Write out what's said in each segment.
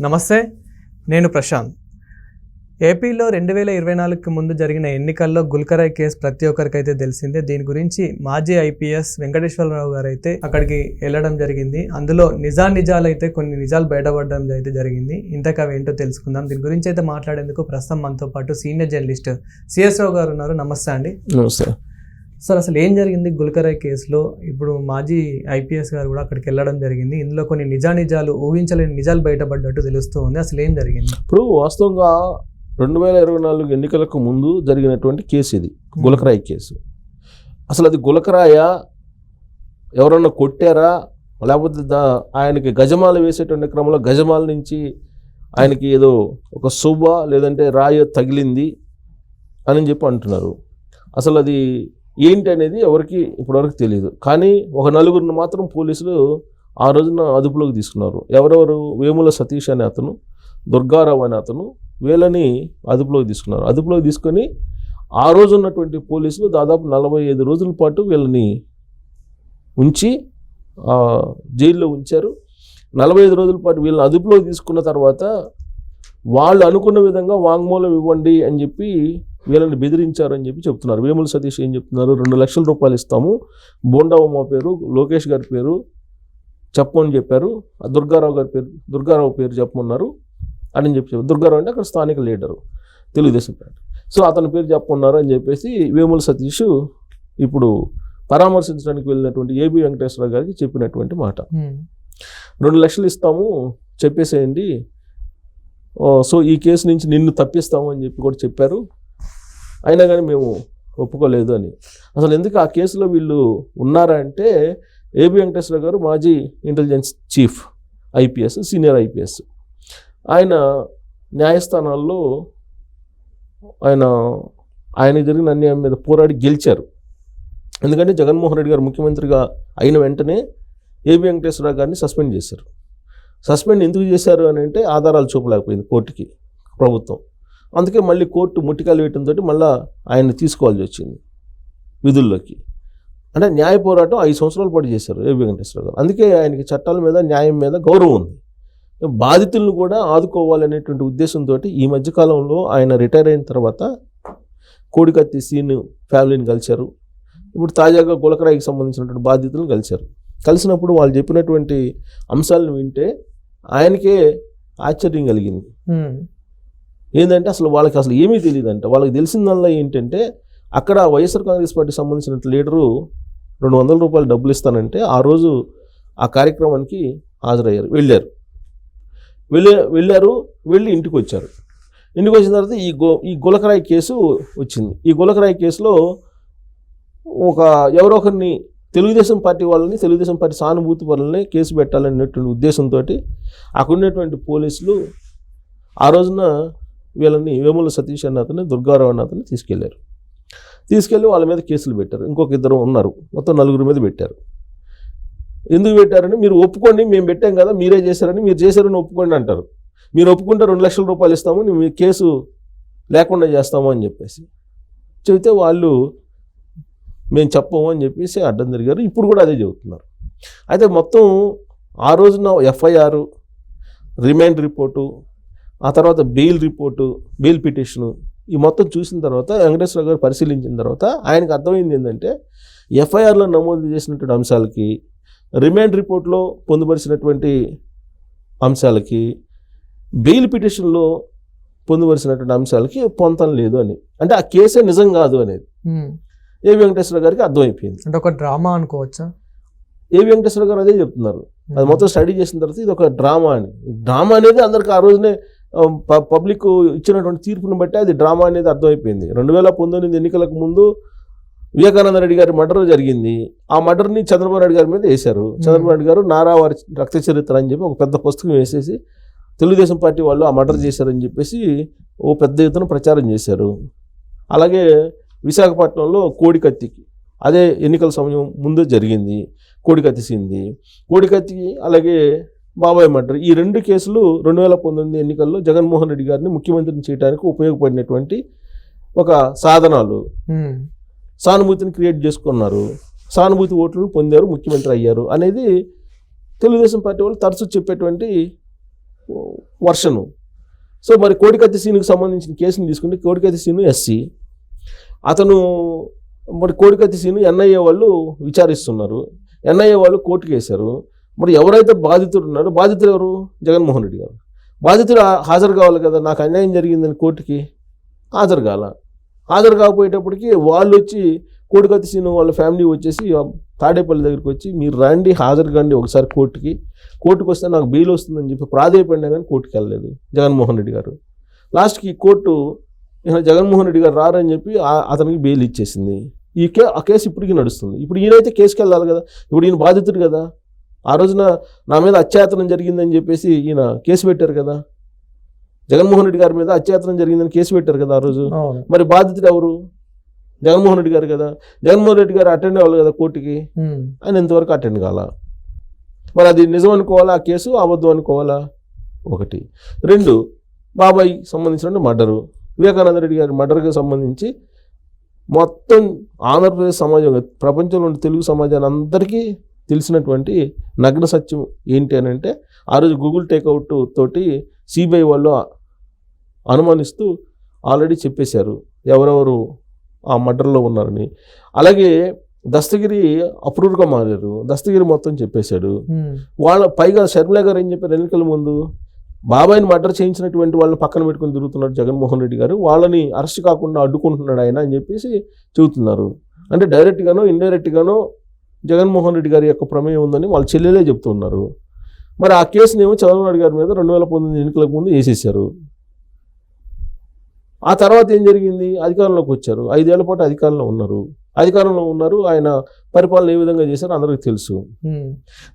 నమస్తే, నేను ప్రశాంత్. ఏపీలో 2024కి ముందు జరిగిన ఎన్నికల్లో గుల్కరాయ్ కేసు ప్రతి ఒక్కరికైతే తెలిసిందే. దీని గురించి మాజీ ఐపీఎస్ వెంకటేశ్వరరావు గారు అయితే అక్కడికి వెళ్ళడం జరిగింది. అందులో నిజాలు అయితే కొన్ని నిజాలు బయటపడడం అయితే జరిగింది. ఇంతకు అవి ఏంటో తెలుసుకుందాం. దీని గురించి అయితే మాట్లాడేందుకు ప్రస్తుతం మనతో పాటు సీనియర్ జర్నలిస్ట్ సిఎస్ రావు గారు ఉన్నారు. నమస్తే అండి. నమస్తే సార్, అసలు ఏం జరిగింది గుల్కరాయ్ కేసులో? ఇప్పుడు మాజీ ఐపీఎస్ గారు కూడా అక్కడికి వెళ్ళడం జరిగింది. ఇందులో కొన్ని నిజాలు ఊహించలేని నిజాలు బయటపడ్డట్టు తెలుస్తూ ఉంది. అసలు ఏం జరిగింది? ఇప్పుడు వాస్తవంగా 2024 ఎన్నికలకు ముందు జరిగినటువంటి కేసు ఇది, గులకరాయి కేసు. అసలు అది గులకరాయ, ఎవరన్నా కొట్టారా, లేకపోతే ఆయనకి గజమాల వేసేటువంటి క్రమంలో గజమాల నుంచి ఆయనకి ఏదో ఒక శుభ లేదంటే రాయ తగిలింది అని చెప్పి అంటున్నారు. అసలు అది ఏంటి అనేది ఎవరికి ఇప్పటివరకు తెలియదు. కానీ ఒక నలుగురిని మాత్రం పోలీసులు ఆ రోజున అదుపులోకి తీసుకున్నారు. ఎవరెవరు? వేముల సతీష్ అనే అతను, దుర్గారావు అనే అతను, వీళ్ళని అదుపులోకి తీసుకున్నారు. అదుపులోకి తీసుకొని ఆ రోజు ఉన్నటువంటి పోలీసులు దాదాపు 45 రోజుల పాటు వీళ్ళని ఉంచి జైల్లో ఉంచారు. 45 రోజుల పాటు వీళ్ళని అదుపులోకి తీసుకున్న తర్వాత వాళ్ళు అనుకున్న విధంగా వాంగ్మూలం ఇవ్వండి అని చెప్పి వీళ్ళని బెదిరించారు అని చెప్పి చెప్తున్నారు. వేముల సతీష్ ఏం చెప్తున్నారు? 2 లక్షల రూపాయలు ఇస్తాము, బోండావమ్మ పేరు, లోకేష్ గారి పేరు చెప్పమని చెప్పారు, దుర్గారావు పేరు చెప్పమన్నారు అని చెప్పి. దుర్గారావు అంటే అక్కడ స్థానిక లీడరు, తెలుగుదేశం పార్టీ. సో అతని పేరు చెప్పమన్నారు అని చెప్పేసి వేముల సతీష్ ఇప్పుడు పరామర్శించడానికి వెళ్ళినటువంటి ఏబి వెంకటేశ్వరరావు గారికి చెప్పినటువంటి మాట. 2 లక్షలు ఇస్తాము, చెప్పేసేయండి, సో ఈ కేసు నుంచి నిన్ను తప్పిస్తాము అని చెప్పి కూడా చెప్పారు. అయినా కానీ మేము ఒప్పుకోలేదు అని. అసలు ఎందుకు ఆ కేసులో వీళ్ళు ఉన్నారా అంటే, ఏబి వెంకటేశ్వర గారు మాజీ intelligence chief IPS, senior IPS. ఆయన న్యాయస్థానాల్లో ఆయన జరిగిన అన్యాయం మీద పోరాడి గెలిచారు. ఎందుకంటే జగన్మోహన్ రెడ్డి గారు ముఖ్యమంత్రిగా అయిన వెంటనే ఏబి వెంకటేశ్వర గారిని సస్పెండ్ చేశారు. సస్పెండ్ ఎందుకు చేశారు అని అంటే, ఆధారాలు చూపలేకపోయింది కోర్టుకి ప్రభుత్వం. అందుకే మళ్ళీ కోర్టు ముట్టికాయలు వేయడంతో మళ్ళీ ఆయన్ని తీసుకోవాల్సి వచ్చింది విధుల్లోకి. అంటే న్యాయ పోరాటం 5 సంవత్సరాల పాటు చేశారు ఏబి వెంకటేశ్వర గారు. అందుకే ఆయనకి చట్టాల మీద, న్యాయం మీద గౌరవం ఉంది. బాధితులను కూడా ఆదుకోవాలనేటువంటి ఉద్దేశంతో ఈ మధ్యకాలంలో ఆయన రిటైర్ అయిన తర్వాత కోడికత్తి సీన్ ఫ్యామిలీని కలిశారు. ఇప్పుడు తాజాగా గులకరాయికి సంబంధించినటువంటి బాధితులను కలిశారు. కలిసినప్పుడు వాళ్ళు చెప్పినటువంటి అంశాలను వింటే ఆయనకే ఆశ్చర్యం కలిగింది. ఏంటంటే అసలు వాళ్ళకి అసలు ఏమీ తెలియదంట. వాళ్ళకి తెలిసిందల్లా ఏంటంటే, అక్కడ వైఎస్ఆర్ కాంగ్రెస్ పార్టీకి సంబంధించిన లీడరు 200 రూపాయలు డబ్బులు ఇస్తానంటే ఆ రోజు ఆ కార్యక్రమానికి హాజరయ్యారు, వెళ్ళారు, వెళ్ళి ఇంటికి వచ్చారు. ఇంటికి వచ్చిన తర్వాత ఈ గులకరాయి కేసు వచ్చింది. ఈ గులకరాయి కేసులో ఎవరో ఒకరిని, తెలుగుదేశం పార్టీ వాళ్ళని, తెలుగుదేశం పార్టీ సానుభూతి వాళ్ళని కేసు పెట్టాలనేటువంటి ఉద్దేశంతో అక్కడ ఉన్నటువంటి పోలీసులు ఆ రోజున వీళ్ళని వేముల సతీష్ అన్న అతను, దుర్గారావు అన్న అతను తీసుకెళ్ళి వాళ్ళ మీద కేసులు పెట్టారు. ఇంకొక 2 ఉన్నారు, మొత్తం 4 మీద పెట్టారు. ఎందుకు పెట్టారని, మీరు ఒప్పుకోండి, మేము పెట్టాం కదా, మీరే చేశారని, మీరు చేశారని ఒప్పుకోండి అంటారు. మీరు ఒప్పుకుంటే 2 లక్షల రూపాయలు ఇస్తాము, మీ కేసు లేకుండా చేస్తాము అని చెప్పేసి చెబితే వాళ్ళు మేము చెప్పము అని చెప్పేసి అడ్డం జరిగారు. ఇప్పుడు కూడా అదే చెబుతున్నారు. అయితే మొత్తం ఆ రోజున ఎఫ్ఐఆర్, రిమాండ్ రిపోర్టు, ఆ తర్వాత బెయిల్ పిటిషను, ఈ మొత్తం చూసిన తర్వాత వెంకటేశ్వర గారు పరిశీలించిన తర్వాత ఆయనకు అర్థమైంది ఏంటంటే, ఎఫ్ఐఆర్లో నమోదు చేసినటువంటి అంశాలకి, రిమాండ్ రిపోర్ట్లో పొందుపరిచినటువంటి అంశాలకి, బెయిల్ పిటిషన్లో పొందుపరిచినటువంటి అంశాలకి పొంతం లేదు అని, అంటే ఆ కేసే నిజం కాదు అనేది ఏబి వెంకటేశ్వర గారికి అర్థమైపోయింది. అంటే ఒక డ్రామా అనుకోవచ్చా? ఏబి వెంకటేశ్వర గారు అదే చెప్తున్నారు. అది మొత్తం స్టడీ చేసిన తర్వాత ఇది ఒక డ్రామా అని. డ్రామా అనేది అందరికి ఆ రోజునే పబ్లిక్ ఇచ్చినటువంటి తీర్పును బట్టి అది డ్రామా అనేది అర్థమైపోయింది. 2019 ఎన్నికలకు ముందు వివేకానంద రెడ్డి గారి మర్డర్ జరిగింది. ఆ మర్డర్ని చంద్రబాబు నాయుడు గారి మీద వేశారు. చంద్రబాబు నాయుడు గారు నారా వారి రక్త చరిత్ర అని చెప్పి ఒక పెద్ద పుస్తకం వేసేసి తెలుగుదేశం పార్టీ వాళ్ళు ఆ మర్డర్ చేశారని చెప్పేసి ఓ పెద్ద ఎత్తున ప్రచారం చేశారు. అలాగే విశాఖపట్నంలో కోడికత్తికి అదే ఎన్నికల సమయం ముందే జరిగింది. కోడికత్తి అలాగే బాబాయ్ మర్డర్, ఈ 2 కేసులు 2019 ఎన్నికల్లో జగన్మోహన్ రెడ్డి గారిని ముఖ్యమంత్రిని చేయడానికి ఉపయోగపడినటువంటి ఒక సాధనాలు. సానుభూతిని క్రియేట్ చేసుకున్నారు, సానుభూతి ఓట్లను పొందారు, ముఖ్యమంత్రి అయ్యారు అనేది తెలుగుదేశం పార్టీ వాళ్ళు తరచూ చెప్పేటువంటి వర్షను. సో మరి కోడికత్తి సీనుకు సంబంధించిన కేసుని తీసుకుంటే కోడికత్తి సీను ఎస్సీ, అతను మరి కోడికత్తి సీను ఎన్ఐఏ వాళ్ళు విచారిస్తున్నారు, ఎన్ఐఏ వాళ్ళు కోర్టుకు వేశారు. మరి ఎవరైతే బాధితుడు ఉన్నారో, బాధితుడు ఎవరు? జగన్మోహన్ రెడ్డి గారు. బాధితుడు హాజరు కావాలి కదా, నాకు అన్యాయం జరిగిందని కోర్టుకి హాజరు కాకపోయేటప్పటికి వాళ్ళు వచ్చి కోడికత్తి సీను వాళ్ళ ఫ్యామిలీ వచ్చేసి తాడేపల్లి దగ్గరికి వచ్చి మీరు రండి, హాజరు కండి ఒకసారి కోర్టుకు వస్తే నాకు బెయిల్ వస్తుందని చెప్పి ప్రాధేయపడినా కానీ కోర్టుకు వెళ్ళలేదు జగన్మోహన్ రెడ్డి గారు. లాస్ట్కి కోర్టు జగన్మోహన్ రెడ్డి గారు రారని చెప్పి అతనికి బెయిల్ ఇచ్చేసింది. ఆ కేసు ఇప్పటికీ నడుస్తుంది. ఇప్పుడు ఈయనైతే కేసుకి వెళ్ళాలి కదా, ఇప్పుడు ఈయన బాధితుడు కదా. ఆ రోజున నా మీద అత్యాచారం జరిగిందని చెప్పేసి ఈయన కేసు పెట్టారు కదా, జగన్మోహన్ రెడ్డి గారి మీద అత్యాచారం జరిగిందని కేసు పెట్టారు కదా ఆ రోజు. మరి బాధితుడు ఎవరు? జగన్మోహన్ రెడ్డి గారు కదా. జగన్మోహన్ రెడ్డి గారు అటెండ్ అవ్వాలి కదా కోర్టుకి, ఆయన ఇంతవరకు అటెండ్ కాల. మరి అది నిజం అనుకోవాలా ఆ కేసు, అబద్ధం అనుకోవాలా? ఒకటి. రెండు, బాబాయ్ సంబంధించిన మర్డరు, వివేకానంద రెడ్డి గారి మర్డర్కి సంబంధించి మొత్తం ఆంధ్రప్రదేశ్ సమాజం, ప్రపంచంలో తెలుగు సమాజాన్ని అందరికీ తెలిసినటువంటి నగ్న సత్యం ఏంటి అని అంటే, ఆ రోజు గూగుల్ టేక్అవుట్ తోటి సిబిఐ వాళ్ళు అనుమానిస్తూ ఆల్రెడీ చెప్పేశారు ఎవరెవరు ఆ మర్డర్లో ఉన్నారని. అలాగే దస్తగిరి అప్రూవ్గా మారారు, దస్తగిరి మొత్తం చెప్పేశాడు. వాళ్ళ పైగా షర్మిల గారు ఏం చెప్పారు ఎన్నికల ముందు, బాబాయిని మర్డర్ చేయించినటువంటి వాళ్ళని పక్కన పెట్టుకుని తిరుగుతున్నాడు జగన్మోహన్ రెడ్డి గారు, వాళ్ళని అరెస్ట్ కాకుండా అడ్డుకుంటున్నాడు ఆయన అని చెప్పేసి చెబుతున్నారు. అంటే డైరెక్ట్గానో ఇండైరెక్ట్గానో జగన్మోహన్ రెడ్డి గారి యొక్క ప్రమేయం ఉందని వాళ్ళ చెల్లెలే చెప్తున్నారు. మరి ఆ కేసునేమో చంద్రబాబు నాయుడు గారి మీద 2019 ఎన్నికలకు ముందు వేసేసారు. ఆ తర్వాత ఏం జరిగింది? అధికారంలోకి వచ్చారు, 5 ఏళ్ల పాటు అధికారంలో ఉన్నారు. ఆయన పరిపాలన ఏ విధంగా చేశారో అందరికీ తెలుసు.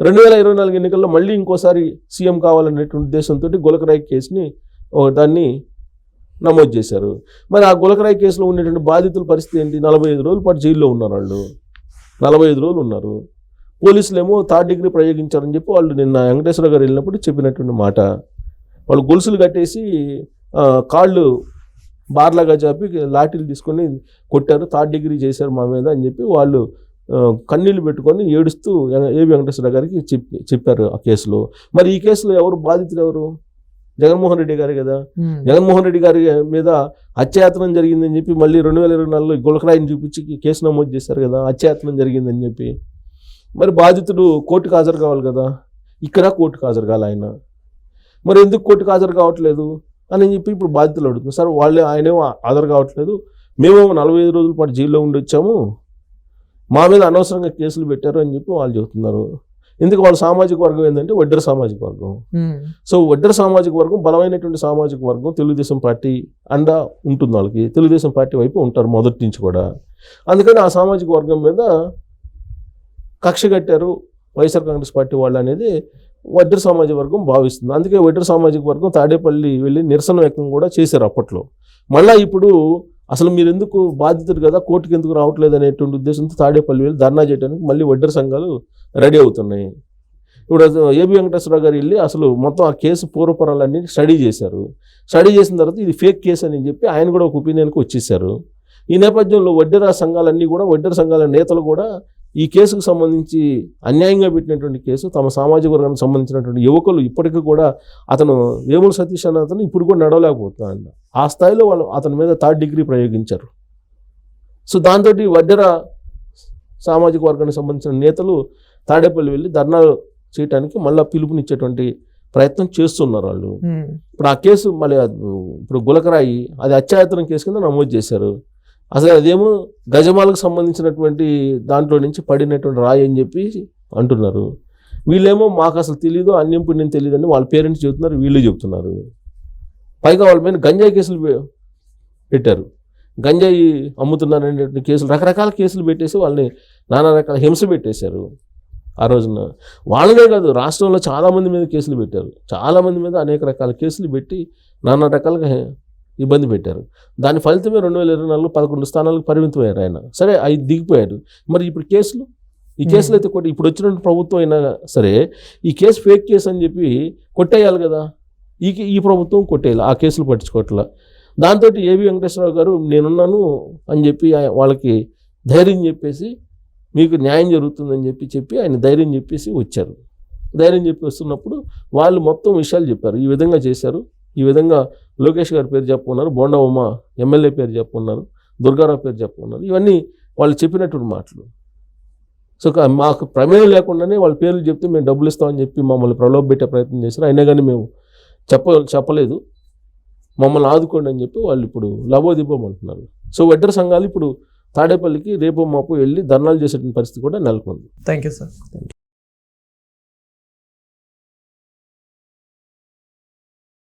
2024 ఎన్నికల్లో మళ్ళీ ఇంకోసారి సీఎం కావాలనేటువంటి ఉద్దేశంతో గులకరాయి కేసుని దాన్ని నమోదు చేశారు. మరి ఆ గులకరాయి కేసులో ఉండేటువంటి బాధితుల పరిస్థితి ఏంటి? 45 రోజుల పాటు జైల్లో ఉన్నారు వాళ్ళు, 45 రోజులు ఉన్నారు. పోలీసులు ఏమో 3rd డిగ్రీ ప్రయోగించారని చెప్పి వాళ్ళు నిన్న వెంకటేశ్వర గారు వెళ్ళినప్పుడు చెప్పినటువంటి మాట. వాళ్ళు గొలుసులు కట్టేసి కాళ్ళు బార్లాగా చెప్పి లాఠీలు తీసుకొని కొట్టారు, 3rd డిగ్రీ చేశారు మా మీద అని చెప్పి వాళ్ళు కన్నీళ్లు పెట్టుకొని ఏడుస్తూ ఏబి వెంకటేశ్వర గారికి చెప్పారు ఆ కేసులో. మరి ఈ కేసులో ఎవరు బాధితులు? ఎవరు? జగన్మోహన్ రెడ్డి గారు కదా. జగన్మోహన్ రెడ్డి గారి మీద అత్యాయత్నం జరిగిందని చెప్పి మళ్ళీ 2024లో గులకరాయిని చూపించి కేసు నమోదు చేశారు కదా, అత్యాయత్నం జరిగిందని చెప్పి. మరి బాధితుడు కోర్టుకు హాజరు కావాలి కదా, ఇక్కడ కోర్టుకు హాజరు కావాలి ఆయన. మరి ఎందుకు కోర్టుకు హాజరు కావట్లేదు అని చెప్పి ఇప్పుడు బాధితులు అడుగుతున్నారు. సార్ ఆయనేమో హాజరు కావట్లేదు, మేమేమో 45 రోజుల పాటు జైల్లో ఉండి వచ్చాము, మా మీద అనవసరంగా కేసులు పెట్టారు అని చెప్పి వాళ్ళు చెబుతున్నారు. ఎందుకు? వాళ్ళ సామాజిక వర్గం ఏంటంటే వడ్డెర సామాజిక వర్గం. సో వడ్డెర సామాజిక వర్గం బలమైనటువంటి సామాజిక వర్గం. తెలుగుదేశం పార్టీ అండా ఉంటుంది వాళ్ళకి, తెలుగుదేశం పార్టీ వైపు ఉంటారు మొదటి నుంచి కూడా. అందుకని ఆ సామాజిక వర్గం మీద కక్ష కట్టారు వైఎస్ఆర్ కాంగ్రెస్ పార్టీ వాళ్ళు అనేది వడ్డెర సామాజిక వర్గం భావిస్తుంది. అందుకే వడ్డెర సామాజిక వర్గం తాడేపల్లి వెళ్ళి నిరసన వ్యక్తం కూడా చేశారు అప్పట్లో. మళ్ళీ ఇప్పుడు అసలు మీరు ఎందుకు బాధితుడు కదా, కోర్టుకు ఎందుకు రావట్లేదు అనేటువంటి ఉద్దేశంతో తాడేపల్లి వెళ్ళి ధర్నా చేయడానికి మళ్ళీ వడ్డెర సంఘాలు రెడీ అవుతున్నాయి. ఇప్పుడు ఏబి వెంకటేశ్వర గారు వెళ్ళి అసలు మొత్తం ఆ కేసు పూర్వపరాలన్నీ స్టడీ చేశారు. స్టడీ చేసిన తర్వాత ఇది ఫేక్ కేసు అని చెప్పి ఆయన కూడా ఒక ఒపీనియన్కి వచ్చేసారు. ఈ నేపథ్యంలో వడ్డెర సంఘాలన్నీ కూడా, వడ్డెర సంఘాల నేతలు కూడా ఈ కేసుకు సంబంధించి అన్యాయంగా పెట్టినటువంటి కేసు, తమ సామాజిక వర్గానికి సంబంధించినటువంటి యువకులు ఇప్పటికీ కూడా, అతను వేముల సతీష్ అన్న అతను ఇప్పుడు కూడా నడవలేకపోతున్నాడు. ఆ స్థాయిలో వాళ్ళు అతని మీద 3rd డిగ్రీ ప్రయోగించారు. సో దాంతో వడ్డెర సామాజిక వర్గానికి సంబంధించిన నేతలు తాడేపల్లి వెళ్ళి ధర్నాలు చేయడానికి మళ్ళీ పిలుపునిచ్చేటువంటి ప్రయత్నం చేస్తున్నారు వాళ్ళు. ఇప్పుడు ఆ కేసు మళ్ళీ ఇప్పుడు గులకరాయి అది అత్యాయత్నం కేసు కింద నమోదు చేశారు. అసలు అదేమో గజమాలకు సంబంధించినటువంటి దాంట్లో నుంచి పడినటువంటి రాయి అని చెప్పి అంటున్నారు. వీళ్ళేమో మాకు అసలు తెలీదు, అన్యం పుణ్యం తెలియదు అని వాళ్ళ పేరెంట్స్ చెబుతున్నారు, వీళ్ళు చెబుతున్నారు. పైగా వాళ్ళ మీద గంజాయి కేసులు పెట్టారు, గంజాయి అమ్ముతున్నారనేటువంటి కేసులు, రకరకాల కేసులు పెట్టేసి వాళ్ళని నానా రకాల హింస పెట్టేశారు. ఆ రోజున వాళ్ళనే కాదు, రాష్ట్రంలో చాలామంది మీద కేసులు పెట్టారు, చాలామంది మీద అనేక రకాల కేసులు పెట్టి నానా రకాలుగా ఇబ్బంది పెట్టారు. దాని ఫలితమే 2024లో 11 స్థానాలకు పరిమితమయ్యారు ఆయన. సరే 5 దిగిపోయారు. మరి ఇప్పుడు కేసులు, ఈ కేసులు అయితే ఇప్పుడు వచ్చిన ప్రభుత్వం అయినా సరే ఈ కేసు ఫేక్ కేసు అని చెప్పి కొట్టేయాలి కదా. ఈ ప్రభుత్వం కొట్టేయాలి, ఆ కేసులు పట్టించుకోవట్లా. దాంతో ఏబి వెంకటేశ్వరరావు గారు నేనున్నాను అని చెప్పి వాళ్ళకి ధైర్యం చెప్పేసి మీకు న్యాయం జరుగుతుందని చెప్పి ఆయన ధైర్యం చెప్పేసి వచ్చారు. ధైర్యం చెప్పి వస్తున్నప్పుడు వాళ్ళు మొత్తం విషయాలు చెప్పారు. ఈ విధంగా చేశారు, ఈ విధంగా లోకేష్ గారి పేరు చెప్పుకున్నారు, బోండా ఉమ ఎమ్మెల్యే పేరు చెప్పుకున్నారు, దుర్గారావు పేరు చెప్పుకున్నారు. ఇవన్నీ వాళ్ళు చెప్పినటువంటి మాటలు. సో మాకు ప్రమేయం లేకుండానే వాళ్ళ పేర్లు చెప్తే మేము డబ్బులు ఇస్తామని చెప్పి మమ్మల్ని ప్రలోభ పెట్టే ప్రయత్నం చేశారు. అయినా కానీ మేము చెప్పలేదు, మమ్మల్ని ఆదుకోండి అని చెప్పి వాళ్ళు ఇప్పుడు లబోదిబ్బం అంటున్నారు. సో వడ్డెర సంఘాలు ఇప్పుడు తాడేపల్లికి రేపు మాపు వెళ్ళి ధర్నాలు చేసేటువంటి పరిస్థితి కూడా నెలకొంది. Thank you sir.